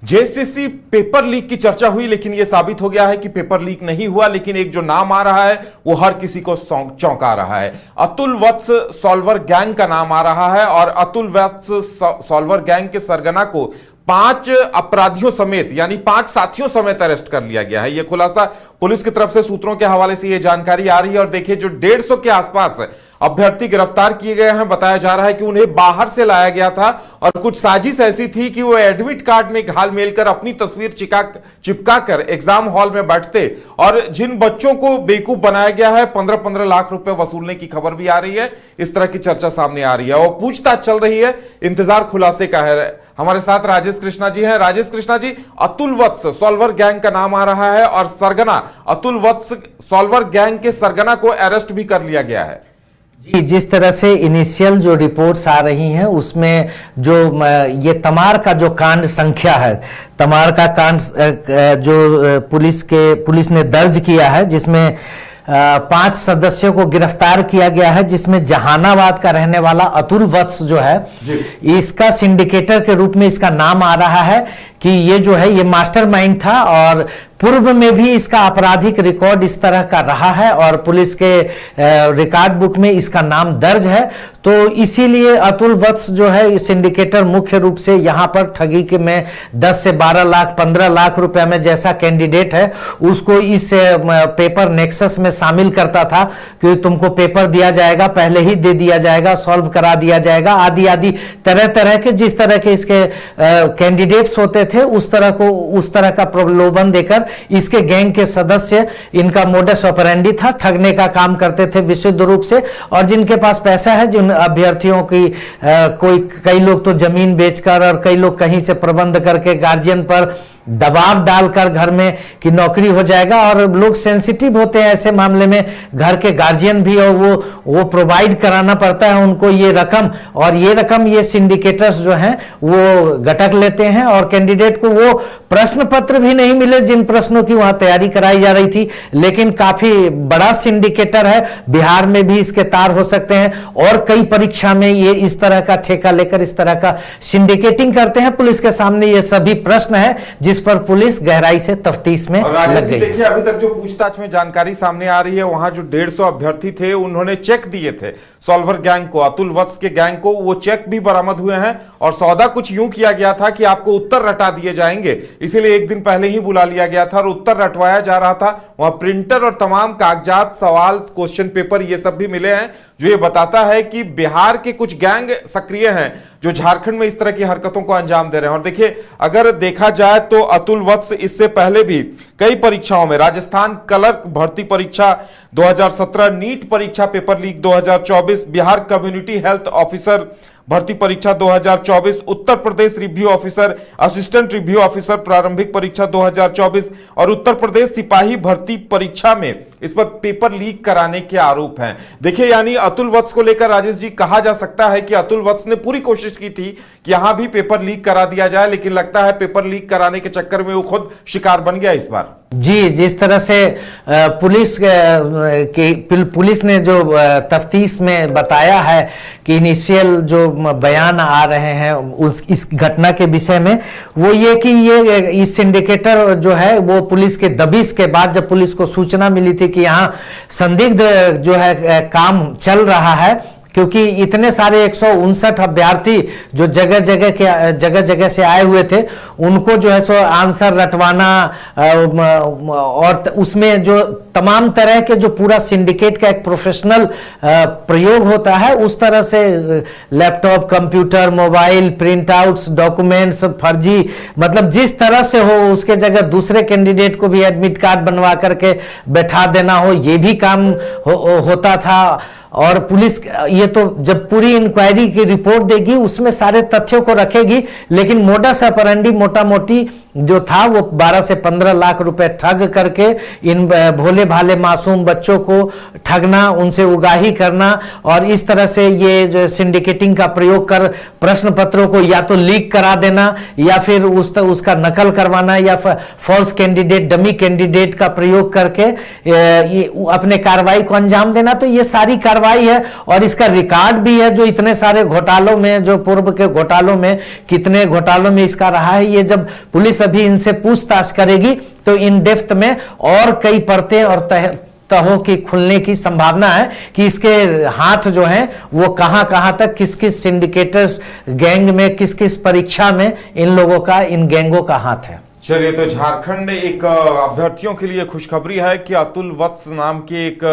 JSSC paper leak की चर्चा हुई, लेकिन यह साबित हो गया है कि पेपर लीक नहीं हुआ। लेकिन एक जो नाम आ रहा है वो हर किसी को चौंका रहा है। अतुल वत्स सॉल्वर गैंग का नाम आ रहा है और अतुल वत्स सॉल्वर गैंग के सरगना को 5 अपराधियों समेत यानी 5 साथियों समेत अरेस्ट कर लिया गया है। यह खुलासा पुलिस की तरफ से सूत्रों के हवाले से यह जानकारी आ रही है। और देखिए, जो 150 के आसपास अभ्यर्थी गिरफ्तार किए गए हैं, बताया जा रहा है कि उन्हें बाहर से लाया गया था और कुछ साजिश ऐसी थी कि वो एडमिट कार्ड में घाल मेलकर अपनी तस्वीर चिपका कर एग्जाम हॉल में बैठते और जिन बच्चों को बेवकूफ बनाया गया है 15-15 लाख रुपए वसूलने की खबर भी आ रही है। इस तरह की चर्चा सामने आ रही है और पूछताछ चल रही है। इंतजार खुलासे का है। हमारे साथ राजेश कृष्णा जी हैं। राजेश कृष्णा जी, अतुल वत्स सॉल्वर गैंग का नाम आ रहा है और सरगना अतुल वत्स सॉल्वर गैंग के सरगना को अरेस्ट भी कर लिया गया है। जी, जिस तरह से इनिशियल जो रिपोर्ट्स आ रही हैं उसमें जो ये तमार का जो कांड संख्या है, तमार का कांड जो पुलिस ने दर्ज किया है, जिसमें 5 सदस्यों को गिरफ्तार किया गया है, जिसमें जहानाबाद का रहने वाला अतुल वत्स जो है इसका सिंडिकेटर के रूप में इसका नाम आ रहा है कि ये जो है ये मास्टरमाइंड था और पूर्व में भी इसका आपराधिक रिकॉर्ड इस तरह का रहा है और पुलिस के रिकॉर्ड बुक में इसका नाम दर्ज है। तो इसीलिए अतुल वत्स जो है सिंडिकेटर मुख्य रूप से यहाँ पर ठगी के में 10 से 12 लाख 15 लाख रुपए में जैसा कैंडिडेट है उसको इस पेपर नेक्सस में शामिल करता था कि तुमको पेपर दिया जाएगा, पहले ही दे दिया जाएगा, सॉल्व करा दिया जाएगा, आदि आदि तरह तरह के जिस तरह के इसके कैंडिडेट्स होते थे उस तरह का प्रलोभन देकर इसके गैंग के सदस्य, इनका मोडस ऑपरेंडी था, ठगने का काम करते थे विशुद्ध रूप से। और जिनके पास पैसा है, जिन अभ्यर्थियों की कई लोग तो जमीन बेचकर और कई लोग कहीं से प्रबंध करके गार्जियन पर दबाव डालकर घर में कि नौकरी हो जाएगा, और लोग सेंसिटिव होते हैं ऐसे मामले में, घर के गार्जियन भी, और वो प्रोवाइड कराना पड़ता है उनको ये रकम, और ये रकम ये सिंडिकेटर्स जो हैं वो गटक लेते हैं और कैंडिडेट को वो प्रश्न पत्र भी नहीं मिले जिन प्रश्नों की वहां तैयारी कराई जा रही थी। लेकिन काफी बड़ा सिंडिकेटर है, बिहार में भी इसके तार हो सकते हैं और कई परीक्षा में ये इस तरह का ठेका लेकर इस तरह का सिंडिकेटिंग करते हैं। पुलिस के सामने ये सभी प्रश्न है जिस पर पुलिस गहराई से तफ्तीश में लग गई। देखिए, अभी तक जो पूछताछ में जानकारी सामने आ रही है, वहां जो 150 अभ्यर्थी थे उन्होंने चेक दिए थे सॉल्वर गैंग को, अतुल वत्स के गैंग को। वो चेक भी बरामद हुए हैं और सौदा कुछ यूं किया गया था कि आपको उत्तर रटा दिए जाएंगे, इसीलिए एक दिन पहले ही बुला लिया गया था और उत्तर रटवाया जा रहा था। वहां प्रिंटर और तमाम कागजात, सवाल, क्वेश्चन पेपर ये सब भी मिले हैं, जो ये बताता है कि बिहार के कुछ गैंग सक्रिय हैं जो झारखंड में इस तरह की हरकतों को अंजाम दे रहे हैं। और देखिए, अगर देखा जाए तो अतुल वत्स इससे पहले भी कई परीक्षाओं में, राजस्थान क्लर्क भर्ती परीक्षा 2017, नीट परीक्षा paper leak 2024, Bihar community health officer भर्ती परीक्षा 2024, Uttar Pradesh review officer, assistant review officer प्रारंभिक परीक्षा 2024 और उत्तर प्रदेश सिपाही भर्ती परीक्षा में इस पर पेपर लीक कराने के आरोप हैं। देखिए, यानी अतुल वत्स को लेकर राजेश जी कहा जा सकता है कि अतुल वत्स ने पूरी कोशिश की थी कि यहां भी पेपर लीक करा दिया जाए, लेकिन लगता है पेपर लीक कराने के चक्कर में वो खुद शिकार बन गया इस बार। जी, जिस तरह से पुलिस ने जो तफ्तीश में बताया है कि इनिशियल जो बयान आ रहे हैं इस घटना के विषय में, वो ये कि ये इस सिंडिकेटर जो है वो पुलिस के दबिश के बाद, जब पुलिस को सूचना मिली थी कि यहाँ संदिग्ध जो है काम चल रहा है, क्योंकि इतने सारे 159 अभ्यर्थी जो जगह जगह से आए हुए थे, उनको जो है सो आंसर रटवाना और उसमें जो तमाम तरह के जो पूरा सिंडिकेट का एक प्रोफेशनल प्रयोग होता है, उस तरह से laptop, computer, mobile, print outs, documents फर्जी, मतलब जिस तरह से हो उसके जगह दूसरे कैंडिडेट को भी एडमिट कार्ड बनवा करके बैठा देना हो, ये भी काम होता था। और पुलिस ये तो जब पूरी इंक्वायरी की रिपोर्ट देगी उसमें सारे तथ्यों को रखेगी, लेकिन मोडस ऑपरेंडी मोटा मोटी जो था वो 12 से 15 लाख रुपए ठग करके इन भोले भाले मासूम बच्चों को ठगना, उनसे उगाही करना और इस तरह से ये जो सिंडिकेटिंग का प्रयोग कर प्रश्न पत्रों को या तो लीक करा देना या फिर उसका नकल करवाना या फॉल्स कैंडिडेट, डमी कैंडिडेट का प्रयोग करके अपने कार्रवाई को अंजाम देना। तो ये सारी कार्रवाई है और इसका रिकॉर्ड भी है, जो इतने सारे घोटालों में, जो पूर्व के घोटालों में, कितने घोटालों में इसका रहा है। ये जब पुलिस अभी इनसे पूछताछ करेगी तो इन डेप्थ में और कई परतें और तहों की खुलने की संभावना है कि इसके हाथ जो हैं वो कहां तक, किस किस सिंडिकेटर्स गैंग में, किस किस परीक्षा में इन लोगों का, इन गैंगों का हाथ है। चलिए, तो झारखंड एक अभ्यर्थियों के लिए खुशखबरी है कि अतुल वत्स नाम के एक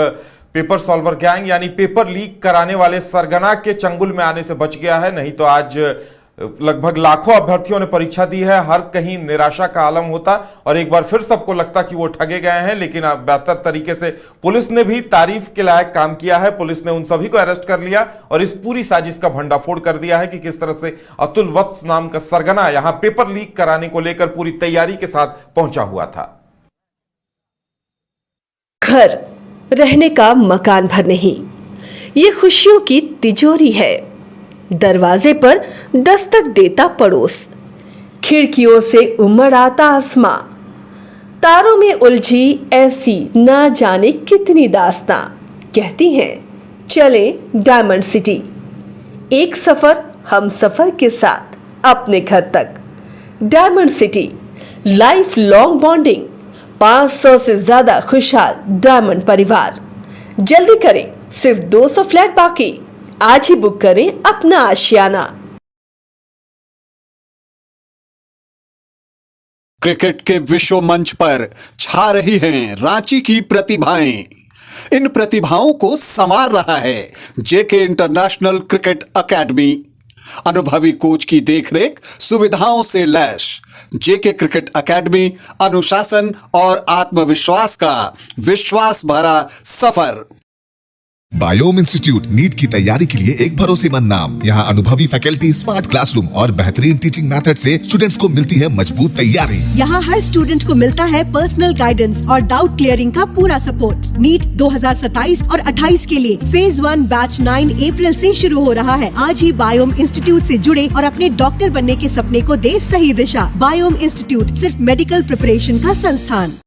पेपर सॉल्वर गैंग यानी पेपर लीक कराने वाले सरगना के चंगुल में आने से बच गया है। नहीं तो आज लगभग लाखों अभ्यर्थियों ने परीक्षा दी है, हर कहीं निराशा का आलम होता और एक बार फिर सबको लगता कि वो ठगे गए हैं। लेकिन अब बेहतर तरीके से पुलिस ने भी तारीफ के लायक काम किया है। पुलिस ने उन सभी को अरेस्ट कर लिया और इस पूरी साजिश का भंडाफोड़ कर दिया है कि किस तरह से अतुल वत्स नाम का सरगना यहां पेपर लीक कराने को लेकर पूरी तैयारी के साथ पहुंचा हुआ था। घर रहने का मकान भर नहीं, ये खुशियों की तिजोरी है। दरवाजे पर दस्तक देता पड़ोस, खिड़कियों से उमड़ आता आसमां, तारों में उलझी ऐसी न जाने कितनी दास्तां। कहती हैं चले डायमंड सिटी, एक सफर हम सफर के साथ अपने घर तक। Diamond city, life long bonding, 500 से ज्यादा खुशहाल डायमंड परिवार। जल्दी करें, सिर्फ 200 फ्लैट बाकी। आज ही बुक करें अपना आशियाना। क्रिकेट के विश्व मंच पर छा रही हैं रांची की प्रतिभाएं। इन प्रतिभाओं को संवार रहा है जेके इंटरनेशनल क्रिकेट एकेडमी। अनुभवी कोच की देखरेख, सुविधाओं से लैस जेके क्रिकेट एकेडमी अनुशासन और आत्मविश्वास का विश्वास भरा सफर। बायोम इंस्टीट्यूट नीट की तैयारी के लिए एक भरोसेमंद नाम। यहाँ अनुभवी फैकल्टी, स्मार्ट क्लासरूम और बेहतरीन टीचिंग मेथड से स्टूडेंट्स को मिलती है मजबूत तैयारी। यहाँ हर स्टूडेंट को मिलता है पर्सनल गाइडेंस और डाउट क्लियरिंग का पूरा सपोर्ट। नीट 2027 और 28 के लिए फेज 1 बैच 9 अप्रैल से शुरू हो रहा है। आज ही बायोम इंस्टीट्यूट से जुड़े और अपने डॉक्टर बनने के सपने को दे सही दिशा। बायोम इंस्टीट्यूट सिर्फ मेडिकल प्रिपरेशन का संस्थान।